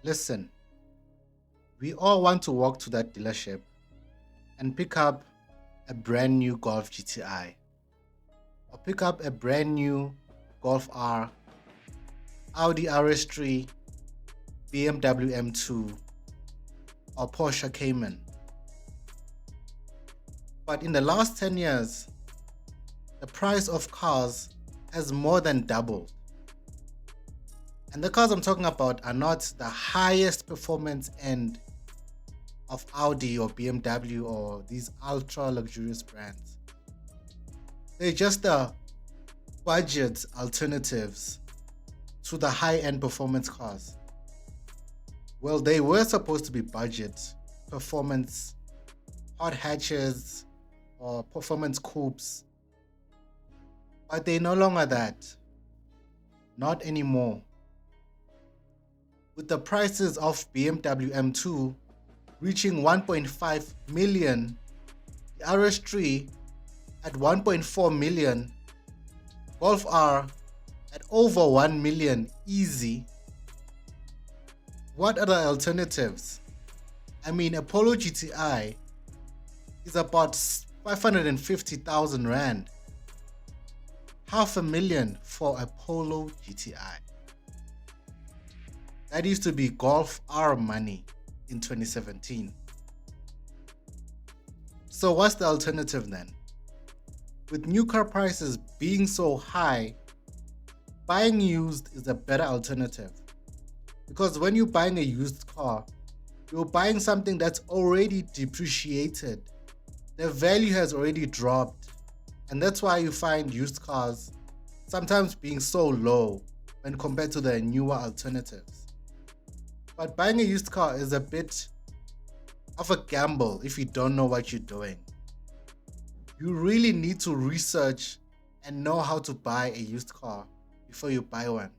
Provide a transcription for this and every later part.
Listen, we all want to walk to that dealership and pick up a brand new Golf GTI or pick up a brand new Golf R, Audi RS3, BMW M2, or Porsche Cayman. But in the last 10 years, the price of cars has more than doubled. And the cars I'm talking about are not the highest performance end of Audi or BMW or these ultra luxurious brands. They're just the budget alternatives to the high-end performance cars. Well, they were supposed to be budget, performance, hot hatches, or performance coupes, but they're no longer that. Not anymore. With the prices of BMW M2 reaching 1.5 million, the RS3 at 1.4 million, Golf R at over 1 million easy. What are the alternatives? I mean, a Polo GTI is about 550,000 Rand. Half a million for a Polo GTI. That used to be Golf R money in 2017. So what's the alternative then? With new car prices being so high, buying used is a better alternative. Because when you're buying a used car, you're buying something that's already depreciated. The value has already dropped. And that's why you find used cars sometimes being so low when compared to the newer alternatives. But buying a used car is a bit of a gamble if you don't know what you're doing. You really need to research and know how to buy a used car before you buy one.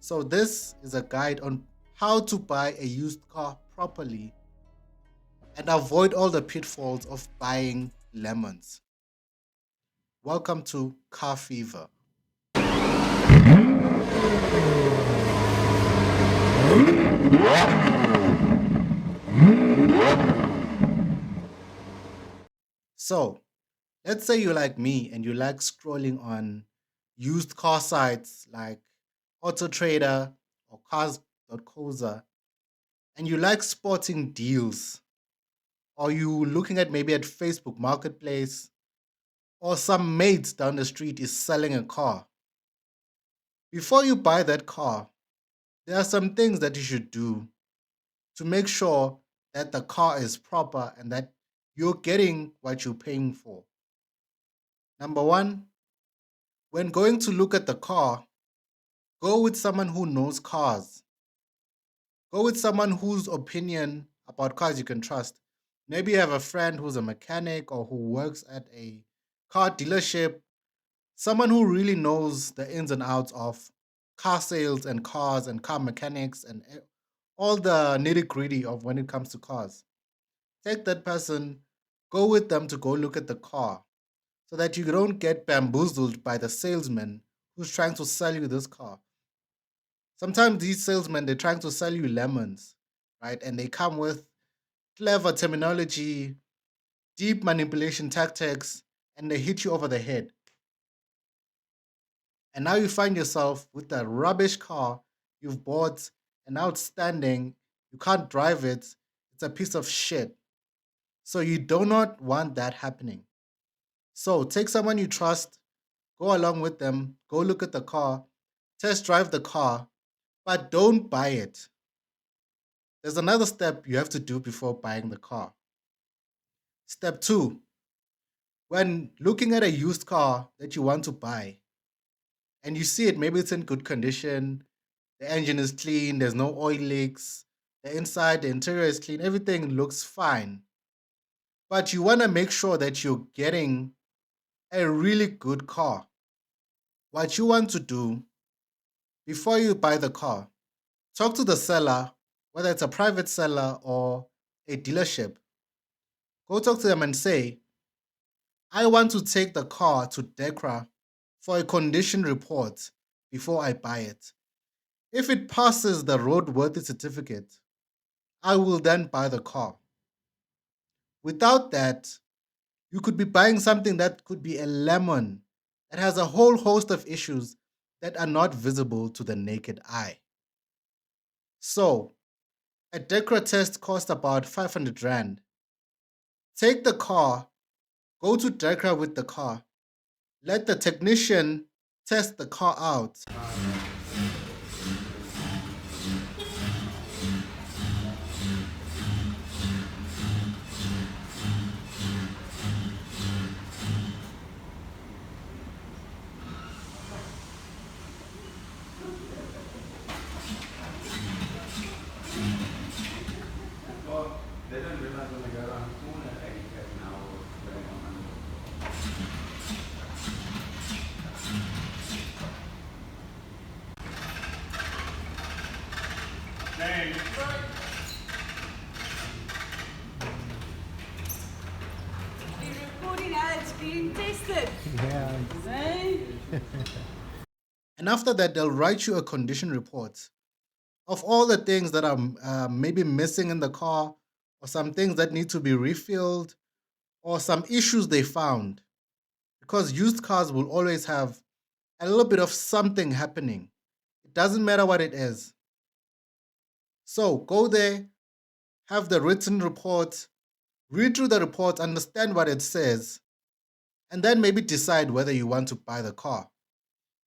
So this is a guide on how to buy a used car properly and avoid all the pitfalls of buying lemons. Welcome to Car Fever. So, let's say you're like me and you like scrolling on used car sites like AutoTrader or Cars.coza, and you like spotting deals, or you looking at maybe at Facebook Marketplace, or some mates down the street is selling a car. Before you buy that car, there are some things that you should do to make sure that the car is proper and that you're getting what you're paying for. Number one, when going to look at the car, go with someone who knows cars. Go with someone whose opinion about cars you can trust. Maybe you have a friend who's a mechanic or who works at a car dealership, someone who really knows the ins and outs of car sales and cars and car mechanics and all the nitty gritty of when it comes to cars. Take that person, go with them to go look at the car so that you don't get bamboozled by the salesman who's trying to sell you this car. Sometimes these salesmen, they're trying to sell you lemons, right? And they come with clever terminology, deep manipulation tactics, and they hit you over the head. And now you find yourself with a rubbish car you've bought, an outstanding, you can't drive it, it's a piece of shit. So you do not want that happening. So take someone you trust, go along with them, go look at the car, test drive the car, but don't buy it. There's another step you have to do before buying the car. Step two, when looking at a used car that you want to buy and you see it, maybe it's in good condition, the engine is clean, there's no oil leaks, the inside, the interior is clean, everything looks fine. But you want to make sure that you're getting a really good car. What you want to do before you buy the car, talk to the seller, whether it's a private seller or a dealership. Go talk to them and say, I want to take the car to DECRA for a condition report before I buy it. If it passes the roadworthy certificate, I will then buy the car. Without that, you could be buying something that could be a lemon that has a whole host of issues that are not visible to the naked eye. So, a DECRA test costs about 500 Rand. Take the car, go to DECRA with the car, let the technician test the car out. You're recording how it's being tested. Yeah. Hey? And after that, they'll write you a condition report of all the things that are maybe missing in the car, or some things that need to be refilled, or some issues they found. Because used cars will always have a little bit of something happening. It doesn't matter what it is. So go there, have the written report, read through the report, understand what it says, and then maybe decide whether you want to buy the car.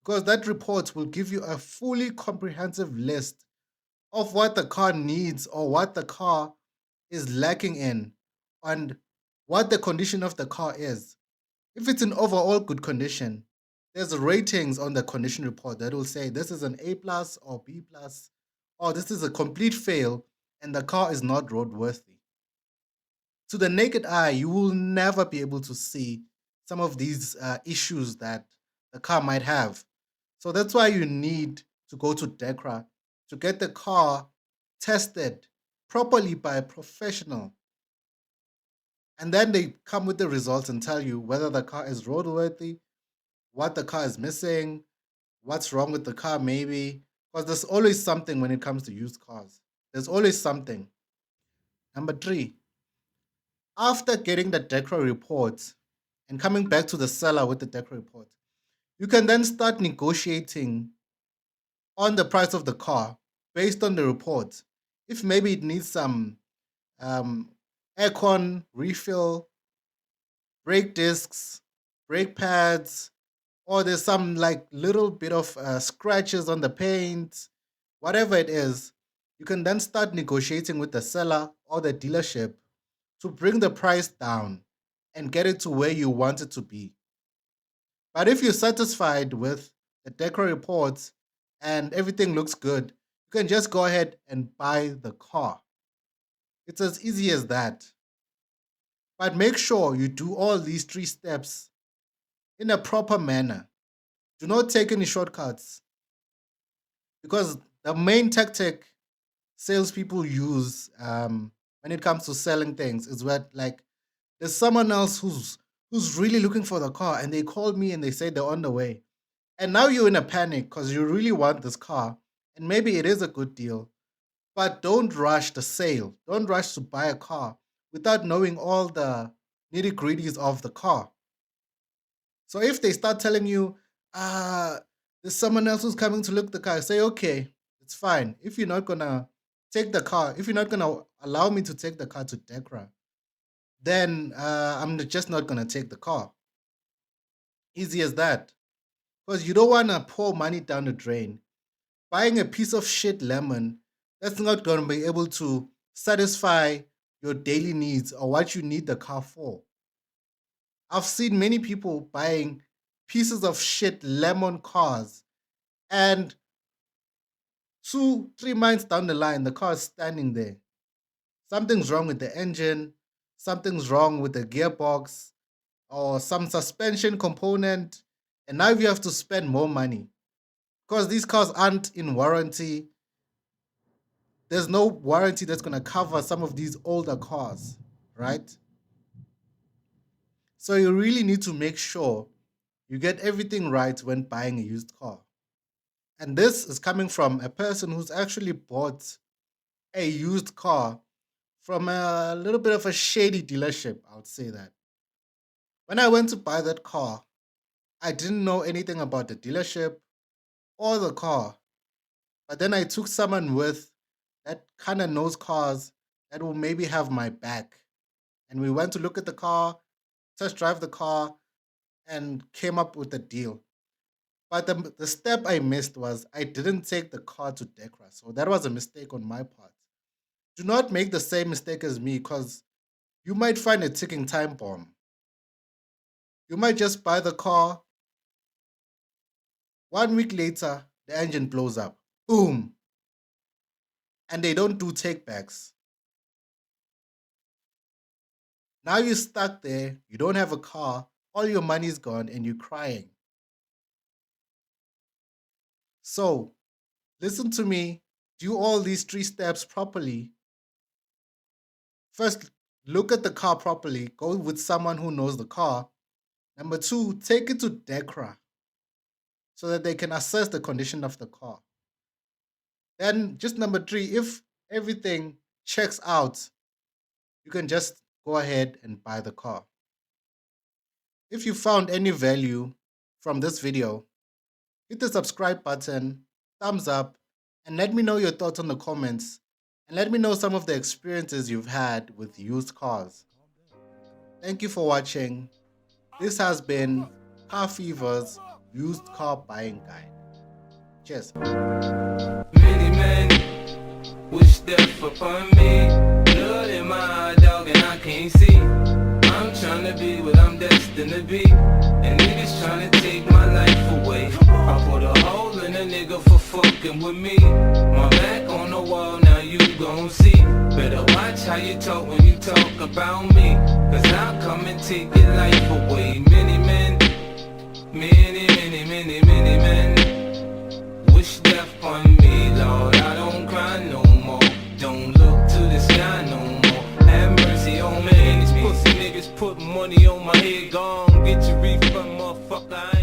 Because that report will give you a fully comprehensive list of what the car needs or what the car is lacking in and what the condition of the car is. If it's in overall good condition, there's ratings on the condition report that will say this is an A plus or B plus, or this is a complete fail and the car is not roadworthy. To the naked eye, you will never be able to see some of these issues that the car might have. So that's why you need to go to DECRA to get the car tested properly by a professional. And then they come with the results and tell you whether the car is roadworthy, what the car is missing, what's wrong with the car, maybe. Because there's always something when it comes to used cars. There's always something. Number three, after getting the DECRA report and coming back to the seller with the DECRA report, you can then start negotiating on the price of the car based on the report. If maybe it needs some um, aircon refill, brake discs, brake pads, or there's some like little bit of scratches on the paint, whatever it is, you can then start negotiating with the seller or the dealership to bring the price down and get it to where you want it to be. But if you're satisfied with the DECRA reports and everything looks good, you can just go ahead and buy the car. It's as easy as that. But make sure you do all these three steps in a proper manner. Do not take any shortcuts because the main tactic salespeople use when it comes to selling things is where like there's someone else who's really looking for the car and they call me and they say they're on the way. And now you're in a panic because you really want this car and maybe it is a good deal. But don't rush the sale. Don't rush to buy a car without knowing all the nitty gritties of the car. So if they start telling you, ah, there's someone else who's coming to look at the car, say, okay, it's fine. If you're not gonna take the car, if you're not gonna allow me to take the car to DECRA, then I'm just not gonna take the car. Easy as that. Because you don't wanna pour money down the drain. Buying a piece of shit lemon that's not gonna be able to satisfy your daily needs or what you need the car for. I've seen many people buying pieces of shit lemon cars, and 2, 3 months down the line, the car is standing there. Something's wrong with the engine, something's wrong with the gearbox, or some suspension component, and now you have to spend more money. Because these cars aren't in warranty, there's no warranty that's going to cover some of these older cars, right? So you really need to make sure you get everything right when buying a used car. And this is coming from a person who's actually bought a used car from a little bit of a shady dealership, I would say that. When I went to buy that car, I didn't know anything about the dealership or the car. But then I took someone with that kind of knows cars that will maybe have my back. And we went to look at the car, test drive the car, and came up with a deal. But the step I missed was I didn't take the car to DECRA. So that was a mistake on my part. Do not make the same mistake as me because you might find a ticking time bomb. You might just buy the car. 1 week later, the engine blows up. Boom. And they don't do takebacks. Now you're stuck there. You don't have a car. All your money's gone and you're crying. So, listen to me. Do all these 3 steps properly. First, look at the car properly. Go with someone who knows the car. Number 2, take it to DECRA so that they can assess the condition of the car. Then, just number 3, if everything checks out, you can just go ahead and buy the car. If you found any value from this video, hit the subscribe button, thumbs up, and let me know your thoughts on the comments. And let me know some of the experiences you've had with used cars. Thank you for watching. This has been Car Fever's used car buying guide. Cheers. Many men wish death upon me. Blood in my eye, dog, and I can't see. I'm trying to be what I'm destined to be, and niggas trying to take my life away. I put a hole in a nigga for fucking with me. My back on the wall, now you gon' see. Better watch how you talk when you talk about me, cause I'll come and take your life away. Many men, many men wish death on me, Lord. I don't cry no more, don't look to the sky no more. Have mercy on me. These pussy niggas put money on my head, gone. Get your refund, motherfucker.